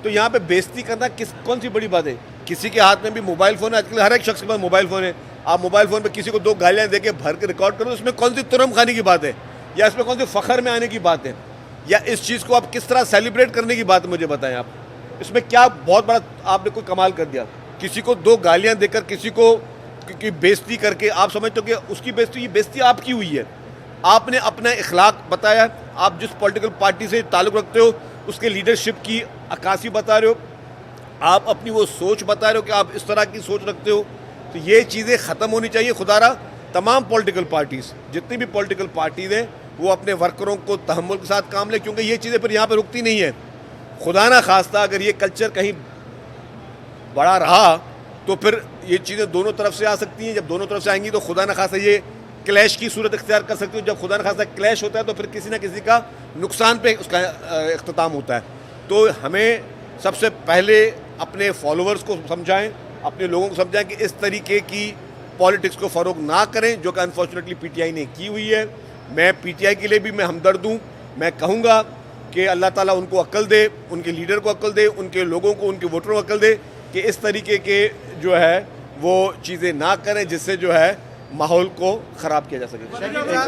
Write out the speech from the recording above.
तो यहाँ पे बेइज्जती करना कौन सी बड़ी बात है? किसी के हाथ में भी मोबाइल फ़ोन है, आजकल हर एक शख्स के पास मोबाइल फ़ोन है। आप मोबाइल फ़ोन पे किसी को 2 गालियाँ दे के भर के रिकॉर्ड करो, उसमें कौन सी तुरम खाने की बात है, या इसमें कौन सी फ़ख्र में आने की बात है, या इस चीज़ को आप किस तरह सेलिब्रेट करने की बात मुझे बताएं आप। इसमें क्या बहुत बड़ा आपने कोई कमाल कर दिया? किसी को 2 गालियाँ देकर किसी को की बेइज्जती करके आप समझते हो कि उसकी बेइज्जती, ये बेइज्जती आपकी हुई है। आपने अपना इखलाक बताया, आप जिस पॉलिटिकल पार्टी से ताल्लुक़ रखते हो उसके लीडरशिप की अक्कासी बता रहे हो, आप अपनी वो सोच बता रहे हो कि आप इस तरह की सोच रखते हो। तो ये चीज़ें ख़त्म होनी चाहिए खुदारा। तमाम पॉलिटिकल पार्टीज़, जितनी भी पॉलिटिकल पार्टीज़ हैं, वो अपने वर्करों को तहम्मुल के साथ काम लें, क्योंकि ये चीज़ें फिर यहाँ पर रुकती नहीं है। खुदा ना खास्ता अगर ये कल्चर कहीं बड़ा रहा तो फिर ये चीज़ें दोनों तरफ से आ सकती हैं। जब दोनों तरफ से आएंगी तो खुदा ना खास्ता ये क्लैश की सूरत इख्तियार कर सकती हो। जब खुदा ना खास्ता क्लैश होता है तो फिर किसी ना किसी का नुकसान पे उसका इख्तिताम होता है। तो हमें सबसे पहले अपने फॉलोअर्स को समझाएं, अपने लोगों को समझाएं कि इस तरीके की पॉलिटिक्स को फ़रोग ना करें जो कि अनफॉर्चुनेटली पीटीआई ने की हुई है। मैं पीटीआई के लिए भी मैं हमदर्द हूँ। मैं कहूँगा कि अल्लाह ताला उनको अक्ल दे, उनके लीडर को अक्ल दे, उनके लोगों को, उनके वोटरों को अक्ल दे कि इस तरीके के जो है वो चीज़ें ना करें जिससे जो है माहौल को ख़राब किया जा सके।